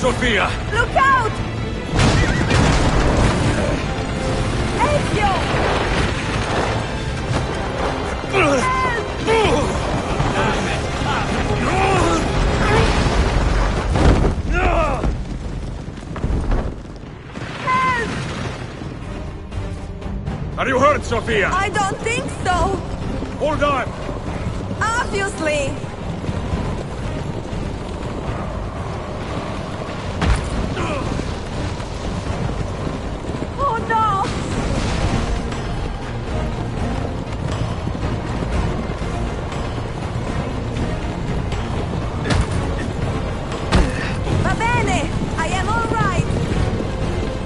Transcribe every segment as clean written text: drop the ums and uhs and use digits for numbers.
Sophia! Look out! Ezio! Are you hurt, Sophia? I don't think so. Hold on. Obviously. Oh no! Va bene! I am all right!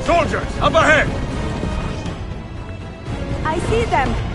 Soldiers, up ahead! I see them!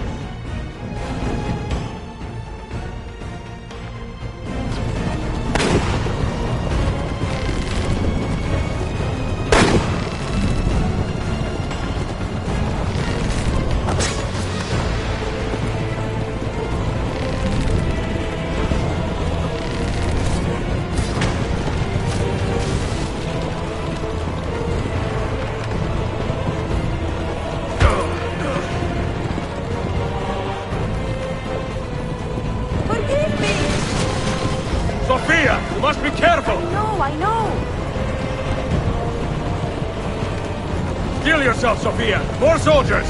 I know! Steel yourself, Sophia! More soldiers!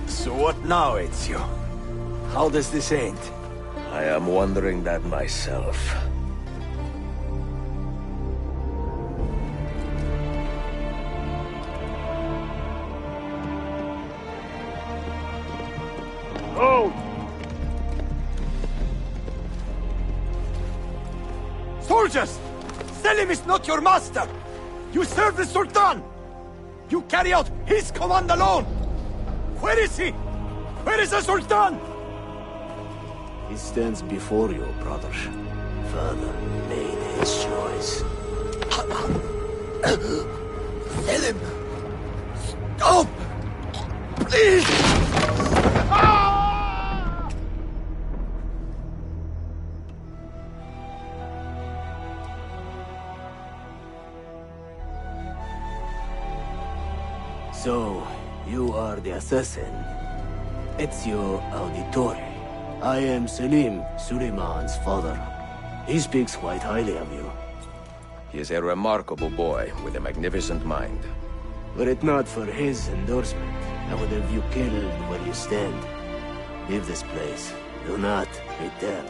So what now, Ezio? How does this end? I am wondering that myself. Oh! Soldiers! Selim is not your master! You serve the Sultan! You carry out his command alone! Where is he? Where is the Sultan? He stands before you, brother. Father made his choice. Selim! Stop! Please! So, you are the assassin. Ezio Auditore. I am Selim, Suleiman's father. He speaks quite highly of you. He is a remarkable boy with a magnificent mind. Were it not for his endorsement, I would have you killed where you stand. Leave this place. Do not return.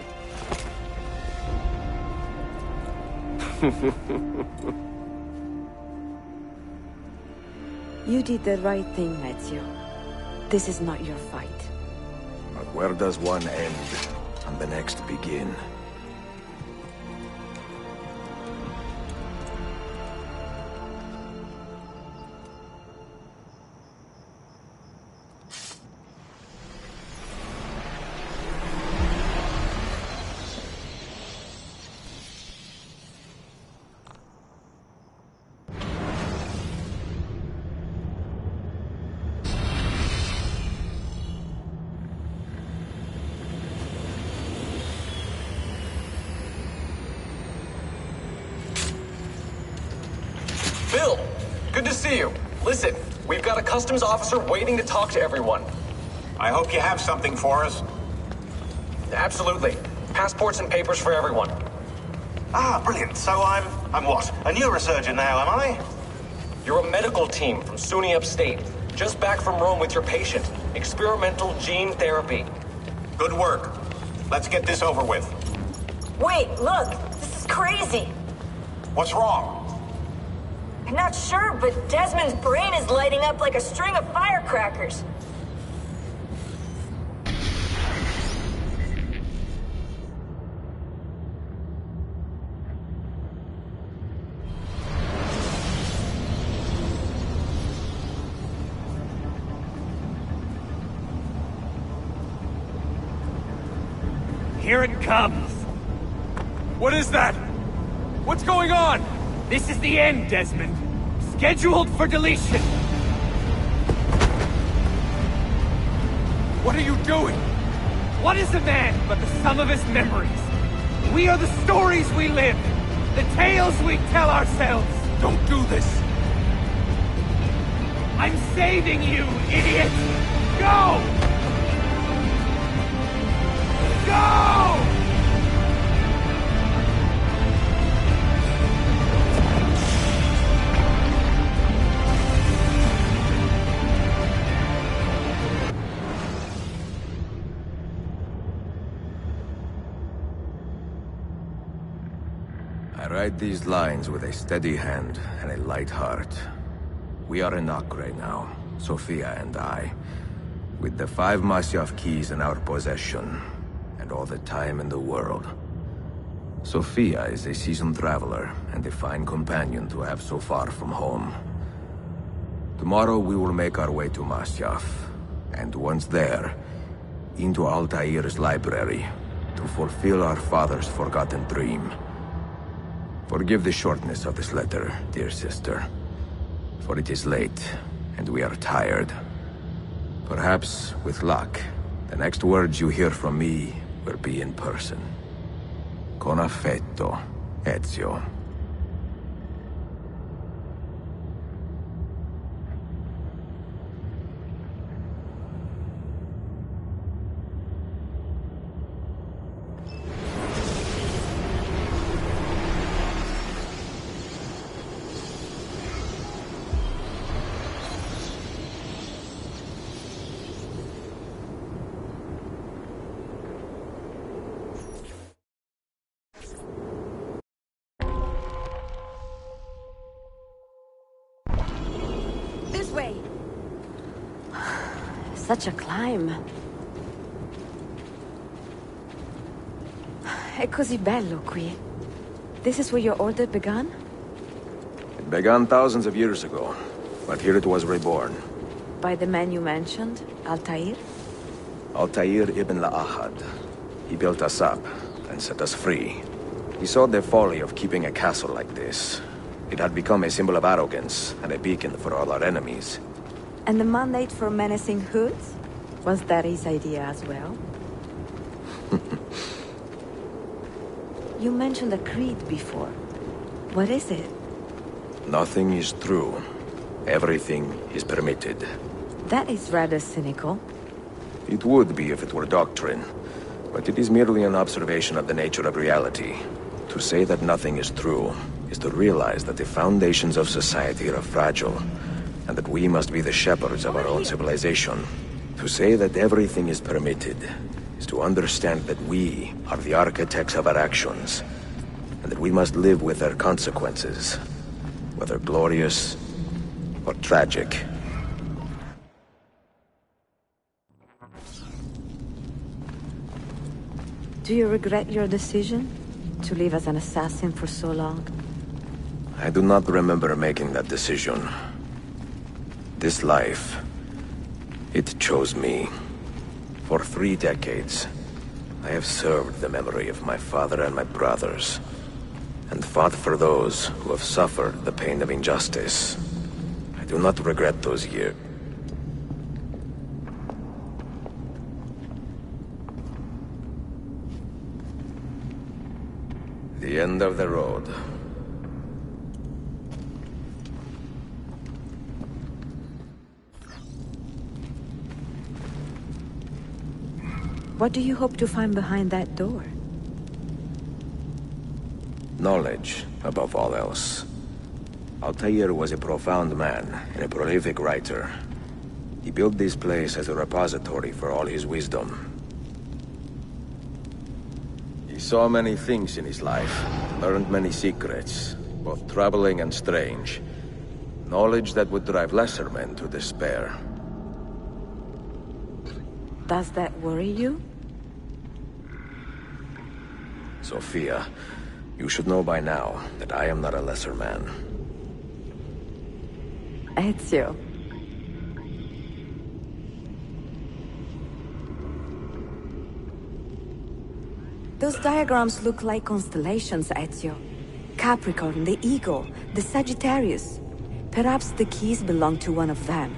You did the right thing, Ezio. This is not your fight. But where does one end and the next begin? Bill, good to see you. Listen, we've got a customs officer waiting to talk to everyone. I hope you have something for us. Absolutely. Passports and papers for everyone. Ah, brilliant. So I'm what? A neurosurgeon now, am I? You're a medical team from SUNY Upstate. Just back from Rome with your patient. Experimental gene therapy. Good work. Let's get this over with. Wait, look! This is crazy! What's wrong? I'm not sure, but Desmond's brain is lighting up like a string of firecrackers. Here it comes! What is that? What's going on? This is the end, Desmond. Scheduled for deletion. What are you doing? What is a man but the sum of his memories? We are the stories we live, the tales we tell ourselves. Don't do this! I'm saving you, idiot! Go! Go! I write these lines with a steady hand and a light heart. We are in Acre now, Sofia and I, with the 5 Masyaf keys in our possession, and all the time in the world. Sofia is a seasoned traveler, and a fine companion to have so far from home. Tomorrow we will make our way to Masyaf, and once there, into Altair's library, to fulfill our father's forgotten dream. Forgive the shortness of this letter, dear sister, for it is late, and we are tired. Perhaps, with luck, the next words you hear from me will be in person. Con affetto, Ezio. This way! Such a climb. È così bello qui. This is where your order began? It began thousands of years ago, but here it was reborn. By the man you mentioned, Altair? Altair ibn Ahad. He built us up and set us free. He saw the folly of keeping a castle like this. It had become a symbol of arrogance and a beacon for all our enemies. And the mandate for menacing hoods? Was that his idea as well? You mentioned a creed before. What is it? Nothing is true. Everything is permitted. That is rather cynical. It would be if it were doctrine, but it is merely an observation of the nature of reality. To say that nothing is true is to realize that the foundations of society are fragile, and that we must be the shepherds of our own civilization. To say that everything is permitted is to understand that we are the architects of our actions, and that we must live with their consequences, whether glorious or tragic. Do you regret your decision to live as an assassin for so long? I do not remember making that decision. This life, it chose me. For 3 decades, I have served the memory of my father and my brothers, and fought for those who have suffered the pain of injustice. I do not regret those years. The end of the road. What do you hope to find behind that door? Knowledge, above all else. Altair was a profound man and a prolific writer. He built this place as a repository for all his wisdom. He saw many things in his life, learned many secrets, both troubling and strange. Knowledge that would drive lesser men to despair. Does that worry you? Sophia, you should know by now that I am not a lesser man. Ezio. Those diagrams look like constellations, Ezio. Capricorn, the Eagle, the Sagittarius. Perhaps the keys belong to one of them.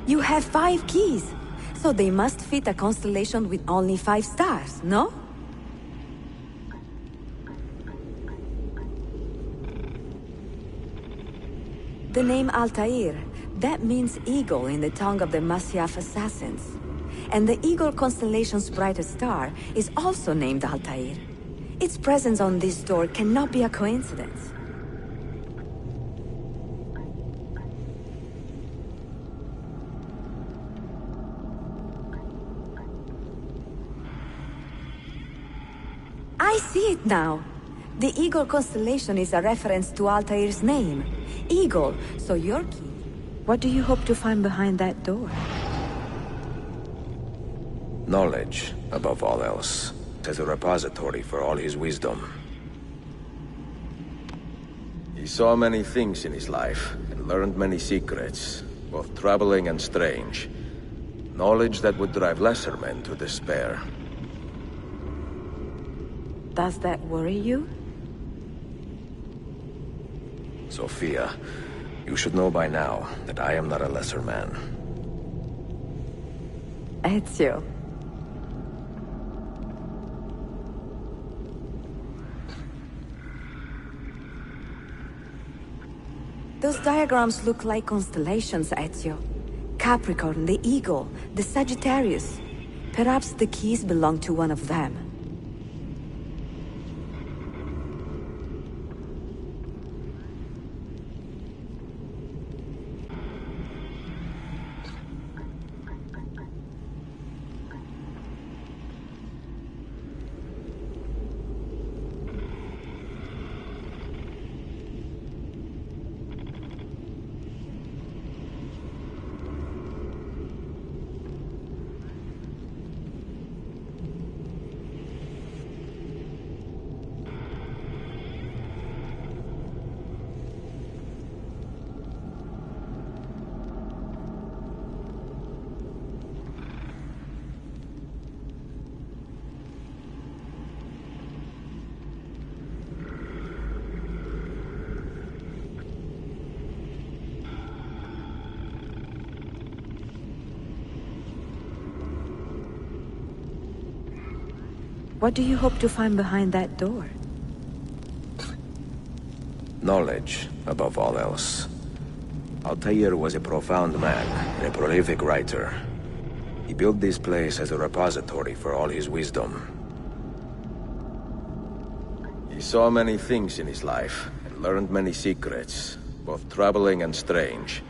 You have 5 keys, so they must fit a constellation with only 5 stars, no? The name Altair, that means eagle in the tongue of the Masyaf assassins. And the Eagle constellation's brightest star is also named Altair. Its presence on this door cannot be a coincidence. I see it now. The Eagle constellation is a reference to Altair's name. Eagle, so your key. What do you hope to find behind that door? Knowledge, above all else, as a repository for all his wisdom. He saw many things in his life, and learned many secrets, both troubling and strange. Knowledge that would drive lesser men to despair. Does that worry you? Sophia, you should know by now that I am not a lesser man. Ezio. Those diagrams look like constellations, Ezio. Capricorn, the Eagle, the Sagittarius. Perhaps the keys belong to one of them. What do you hope to find behind that door? Knowledge, above all else. Altair was a profound man, and a prolific writer. He built this place as a repository for all his wisdom. He saw many things in his life, and learned many secrets, both troubling and strange.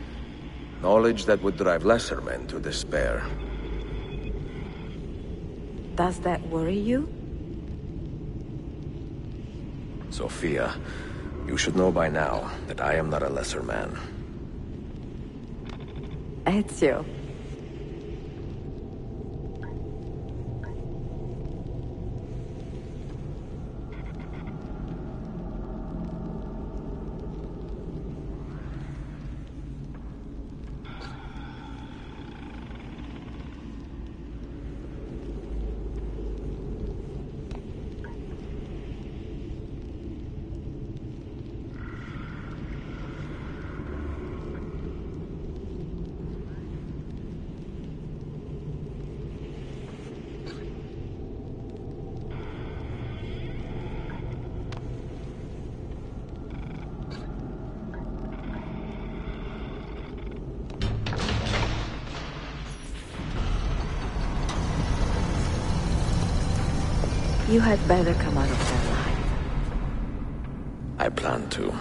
Knowledge that would drive lesser men to despair. Does that worry you? Sophia, you should know by now that I am not a lesser man. Ezio. You had better come out of that line. I plan to.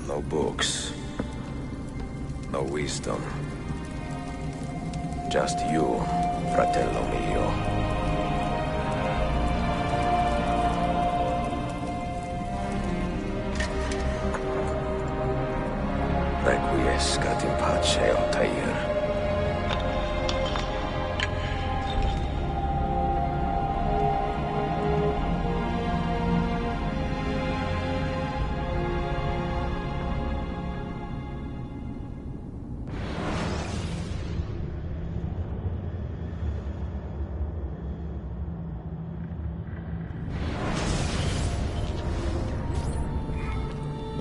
No books. No wisdom. Just you, fratello mio. Requiescat in pace, Altair.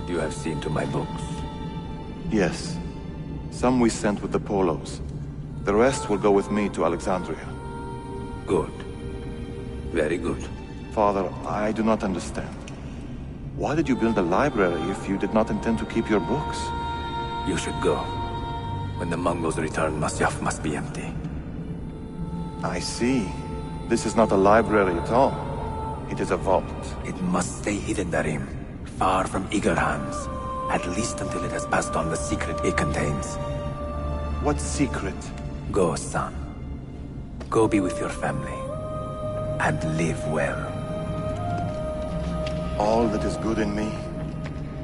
You have seen to my books? Yes. Some we sent with the Polos. The rest will go with me to Alexandria. Good. Very good. Father, I do not understand. Why did you build a library if you did not intend to keep your books? You should go. When the Mongols return, Masyaf must be empty. I see. This is not a library at all. It is a vault. It must stay hidden, Darim. Far from eager hands. At least until it has passed on the secret it contains. What secret? Go, son. Go be with your family. And live well. All that is good in me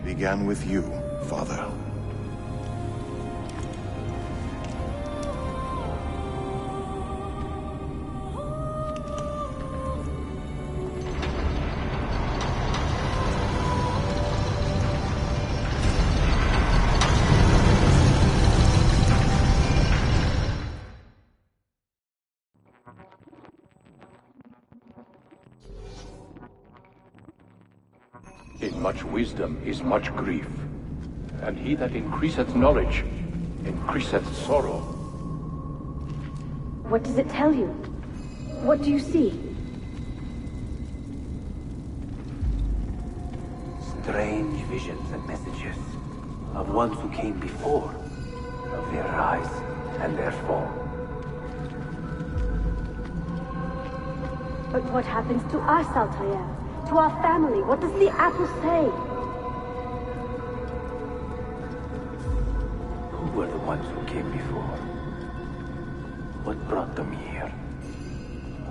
began with you, Father. In much wisdom is much grief, and he that increaseth knowledge increaseth sorrow. What does it tell you? What do you see? Strange visions and messages of ones who came before, of their rise and their fall. But what happens to us, Altair? To our family? What does the apple say? Who were the ones who came before? What brought them here?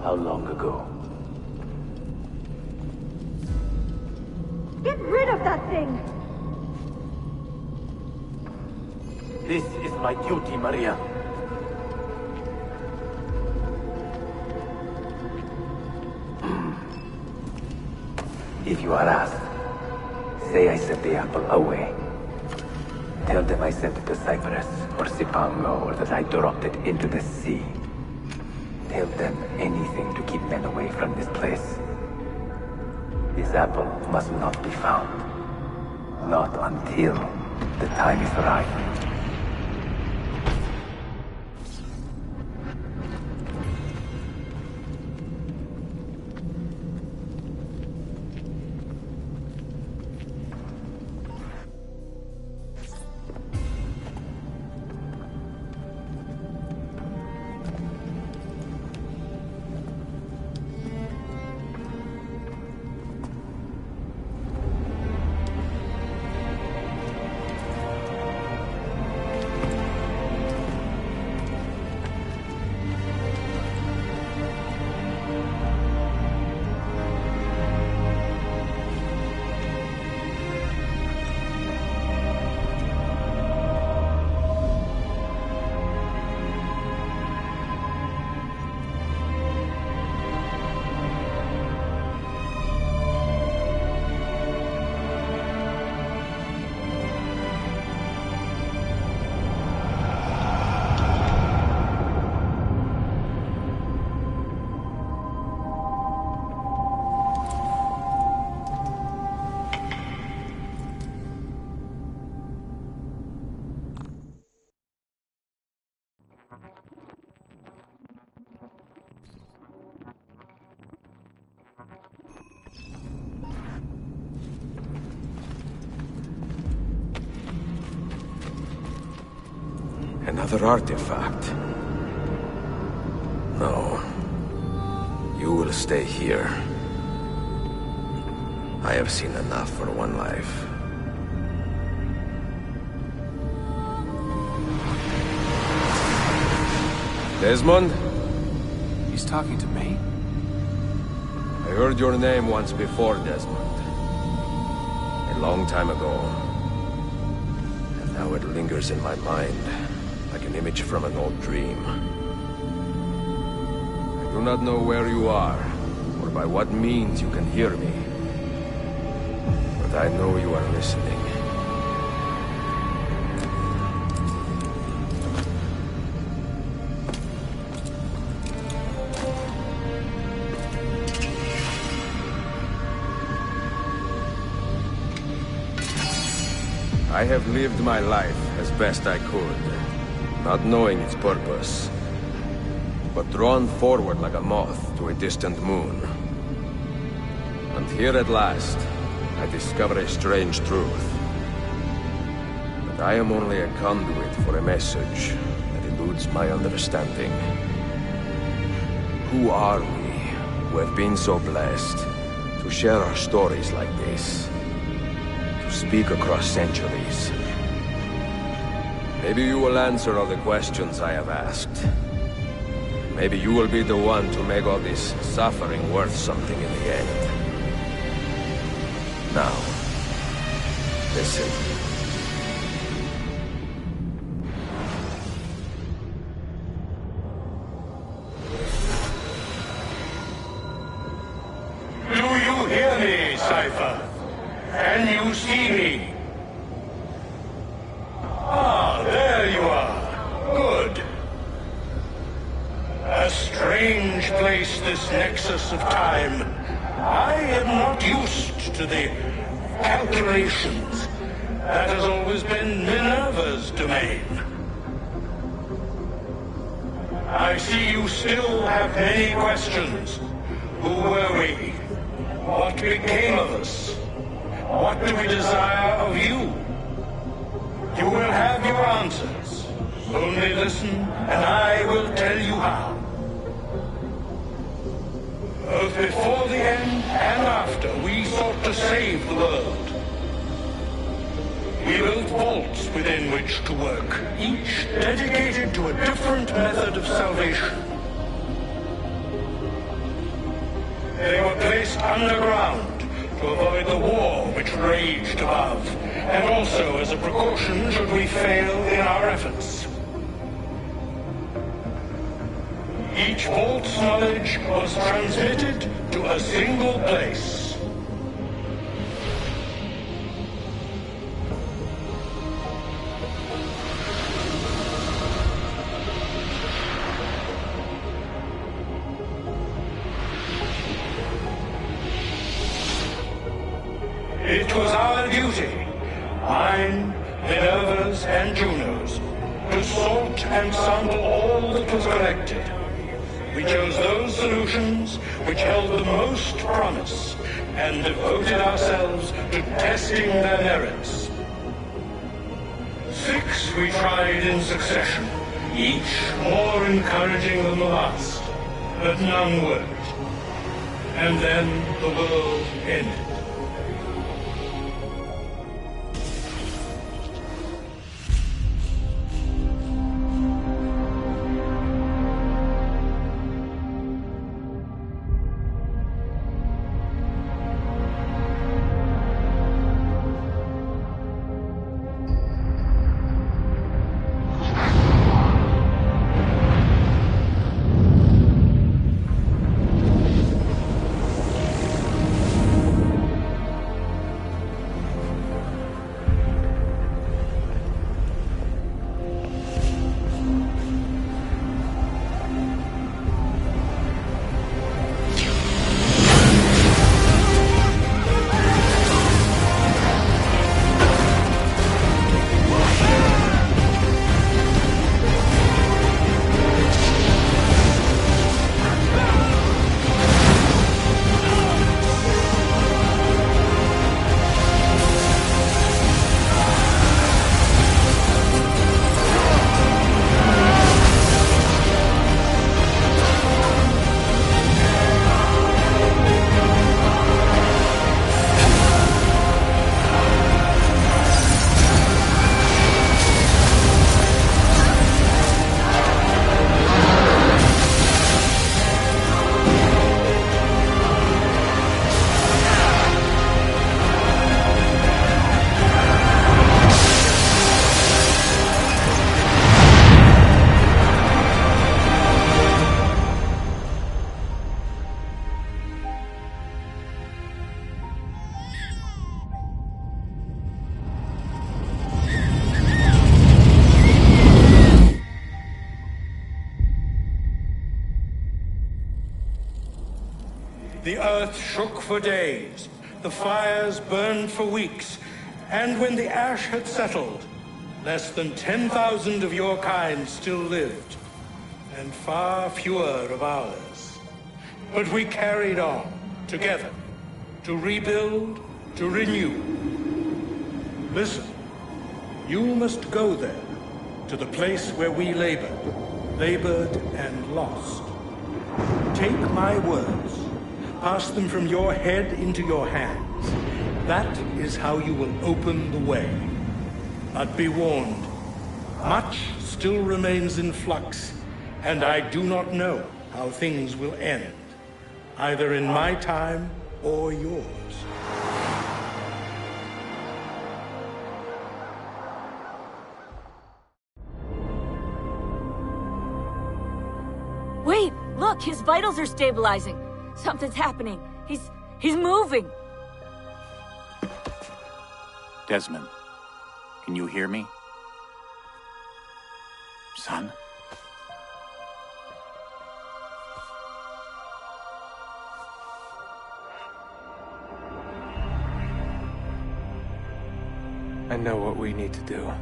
How long ago? Get rid of that thing! This is my duty, Maria. If you are asked, say I sent the apple away. Tell them I sent it to Cyprus or Cipango, or that I dropped it into the sea. Tell them anything to keep men away from this place. This apple must not be found. Not until the time is right. Another artifact. No. You will stay here. I have seen enough for one life. Desmond? He's talking to me? I heard your name once before, Desmond. A long time ago. And now it lingers in my mind, like an image from an old dream. I do not know where you are, or by what means you can hear me. But I know you are listening. I have lived my life as best I could, not knowing its purpose, but drawn forward like a moth to a distant moon. And here at last, I discover a strange truth. That I am only a conduit for a message that eludes my understanding. Who are we, who have been so blessed to share our stories like this? To speak across centuries. Maybe you will answer all the questions I have asked. Maybe you will be the one to make all this suffering worth something in the end. Now, listen. Do you hear me, Cypher? Can you see me? Ah, there you are. Good. A strange place, this nexus of time. I am not used to the calculations. That has always been Minerva's domain. I see you still have many questions. Who were we? What became of us? What do we desire of you? You will have your answers. Only listen, and I will tell you how. Both before the end and after, we sought to save the world. We built vaults within which to work, each dedicated to a different method of salvation. They were placed underground to avoid the war which raged above, and also as a precaution should we fail in our efforts. Each vault's knowledge was transmitted to a single place. It was our duty, mine, Minerva's, and Juno's, to sort and sample all that was collected. We chose those solutions which held the most promise and devoted ourselves to testing their merits. 6 we tried in succession, each more encouraging than the last, but none worked. And then the world ended. The earth shook for days, the fires burned for weeks, and when the ash had settled, less than 10,000 of your kind still lived, and far fewer of ours. But we carried on, together, to rebuild, to renew. Listen, you must go there, to the place where we labored and lost. Take my words. Pass them from your head into your hands. That is how you will open the way. But be warned, much still remains in flux, and I do not know how things will end, either in my time or yours. Wait, look, his vitals are stabilizing. Something's happening. He's moving. Desmond, can you hear me? Son? I know what we need to do.